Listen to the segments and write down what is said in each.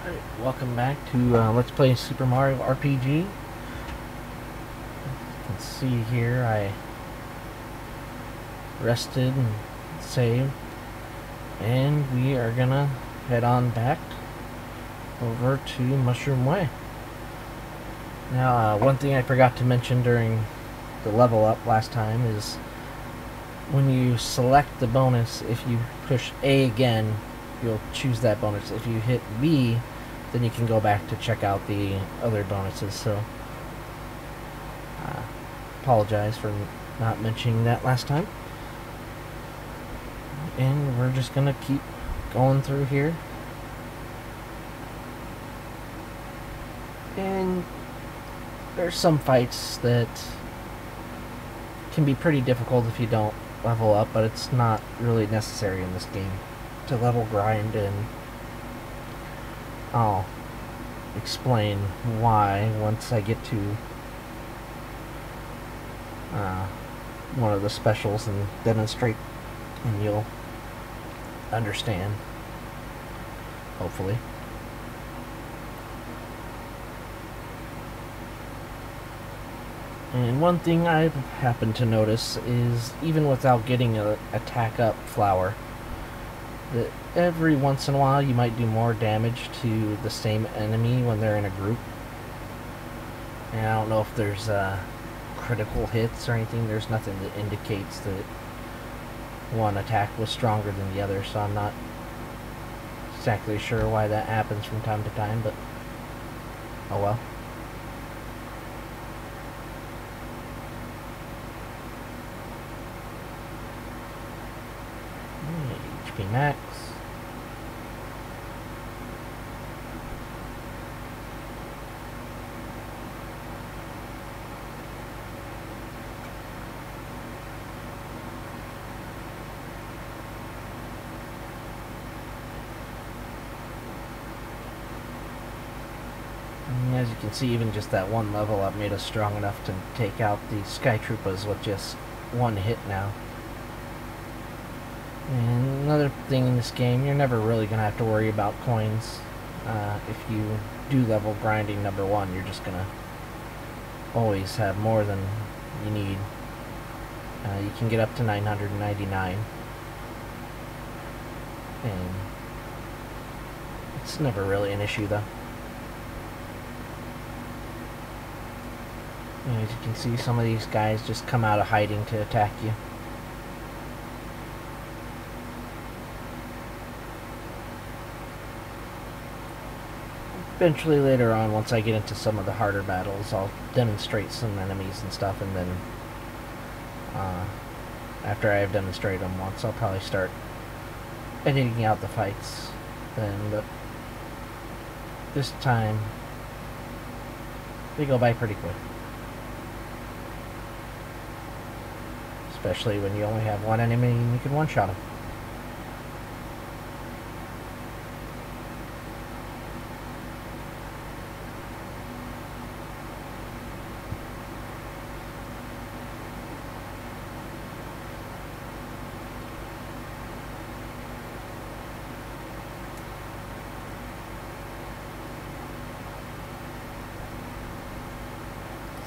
Alright, welcome back to Let's Play Super Mario RPG. You can see here I rested and saved, and we are gonna head on back over to Mushroom Way. Now, one thing I forgot to mention during the level up last time is when you select the bonus, if you push A again, you'll choose that bonus. If you hit B, then you can go back to check out the other bonuses. So, apologize for not mentioning that last time. And we're just gonna keep going through here. And there's some fights that can be pretty difficult if you don't level up, but it's not really necessary in this game to level grind, and I'll explain why once I get to one of the specials and demonstrate, and you'll understand, hopefully. And one thing I've happened to notice is, even without getting a attack up flower, that every once in a while you might do more damage to the same enemy when they're in a group. And I don't know if there's critical hits or anything. There's nothing that indicates that one attack was stronger than the other, so I'm not exactly sure why that happens from time to time, but oh well. HP max. And as you can see, even just that one level up made us strong enough to take out the Sky Troopas with just one hit now. And another thing in this game, you're never really going to have to worry about coins. If you do level grinding number 1, you're just going to always have more than you need. You can get up to 999. And it's never really an issue, though. And as you can see, some of these guys just come out of hiding to attack you. Eventually, later on, once I get into some of the harder battles, I'll demonstrate some enemies and stuff, and then after I have demonstrated them once, I'll probably start editing out the fights then. But this time, they go by pretty quick. Especially when you only have one enemy and you can one-shot them.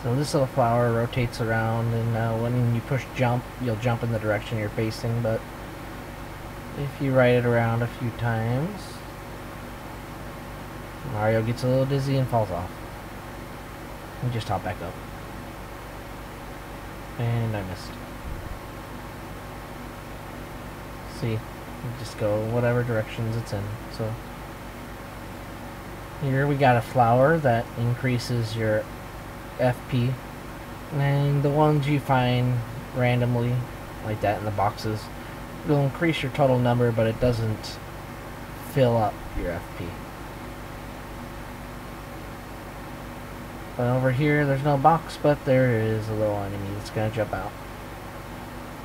So this little flower rotates around, and when you push jump, you'll jump in the direction you're facing, but if you ride it around a few times, Mario gets a little dizzy and falls off. And just hop back up. And I missed. See, you just go whatever directions it's in. So here we got a flower that increases your FP, and the ones you find randomly like that in the boxes will increase your total number, but it doesn't fill up your FP. But over here there's no box, but there is a little enemy that's gonna jump out,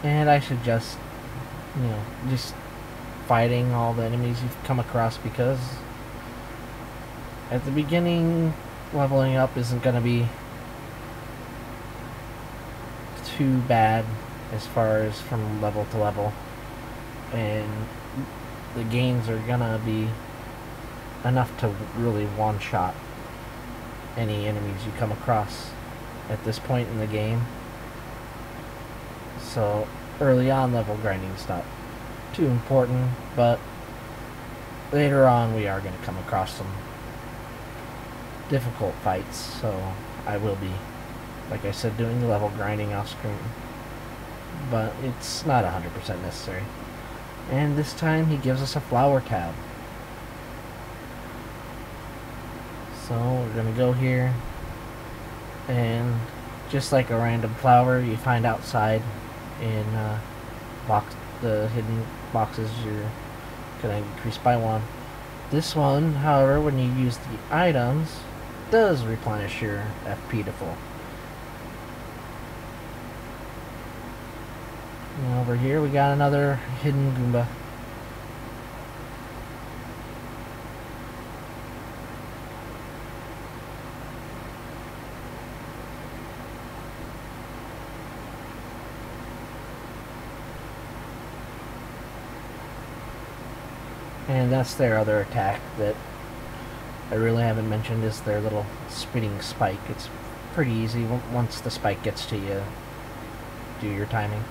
and I suggest, just fighting all the enemies you've come across, because at the beginning leveling up isn't gonna be too bad as far as from level to level, and the gains are gonna be enough to really one-shot any enemies you come across at this point in the game. So early on, level grinding is not too important, but later on we are going to come across some difficult fights, so I will be, like I said, doing the level grinding off screen, but it's not 100% necessary. And this time he gives us a flower tab. So we're going to go here, and just like a random flower you find outside in the hidden boxes, you're going to increase by 1. This one, however, when you use the items, does replenish your FP to full. And over here we got another hidden Goomba. And that's their other attack that I really haven't mentioned, is their little spitting spike. It's pretty easy. Once the spike gets to you, do your timing.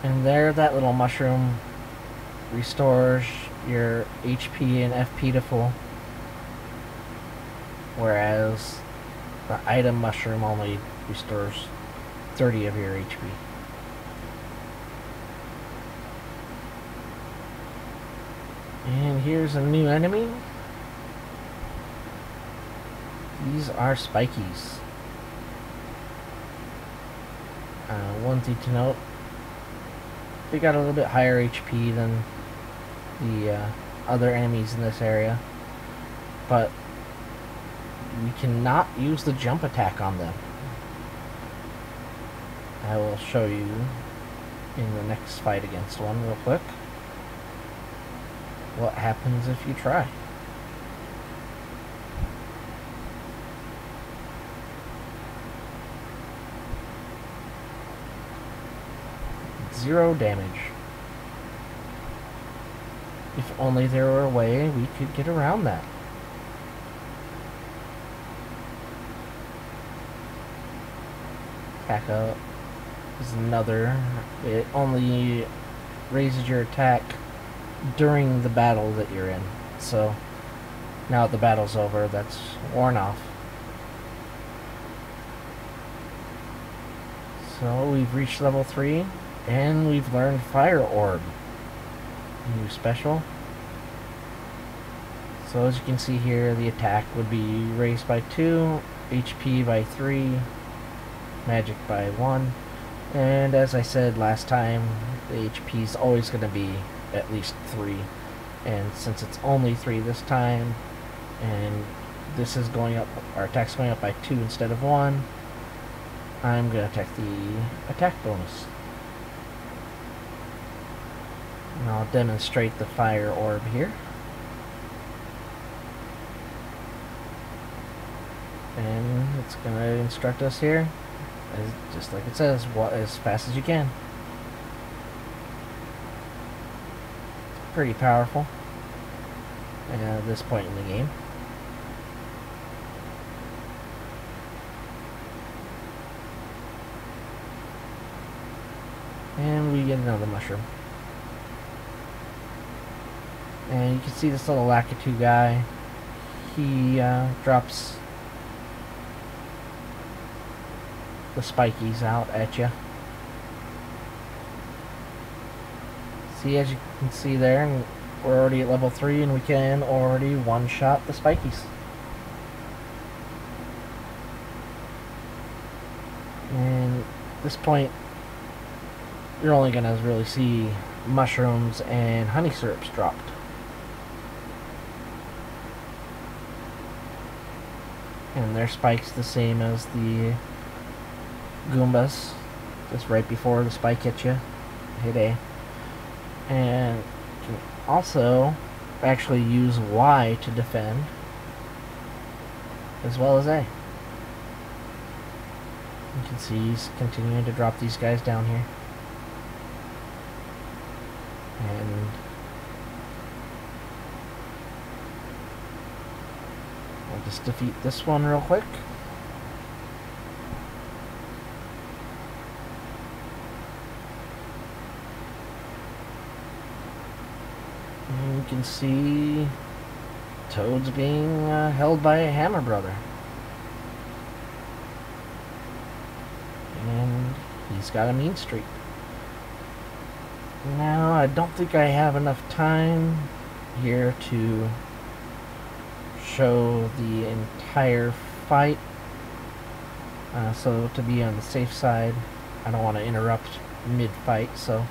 And there, that little mushroom restores your HP and FP to full, whereas the item mushroom only restores 30 of your HP. And here's a new enemy. These are spikies. One thing to note, they got a little bit higher HP than the other enemies in this area, but we cannot use the jump attack on them. I will show you in the next fight against one real quick what happens if you try. Zero damage. If only there were a way we could get around that. Attack is another. It only raises your attack during the battle that you're in. So now that the battle's over, that's worn off. So we've reached level 3, and we've learned Fire Orb. New special. So as you can see here, the attack would be raised by 2, HP by 3, magic by 1, and as I said last time, the HP is always going to be at least 3, and since it's only 3 this time, and this is going up, our attack's going up by 2 instead of 1, I'm going to take the attack bonus. And I'll demonstrate the Fire Orb here. And it's going to instruct us here, just like it says, as fast as you can. Pretty powerful at this point in the game. And we get another mushroom. And you can see this little Lakitu guy. He drops the spikies out at you. See, as you can see there, we're already at level 3 and we can already one-shot the spikies. And at this point, you're only going to really see mushrooms and honey syrups dropped. And their spike's the same as the Goombas, just right before the spike hits you, hit A. And you can also actually use Y to defend, as well as A. You can see he's continuing to drop these guys down here. And I'll just defeat this one real quick. And you can see Toad's being held by a Hammer Brother. And he's got a mean streak. Now, I don't think I have enough time here to show the entire fight. So to be on the safe side, I don't want to interrupt mid-fight, so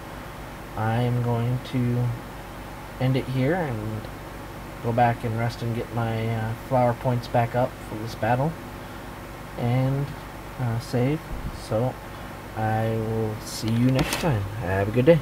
I'm going to end it here and go back and rest and get my flower points back up for this battle and save. So I will see you next time. Have a good day.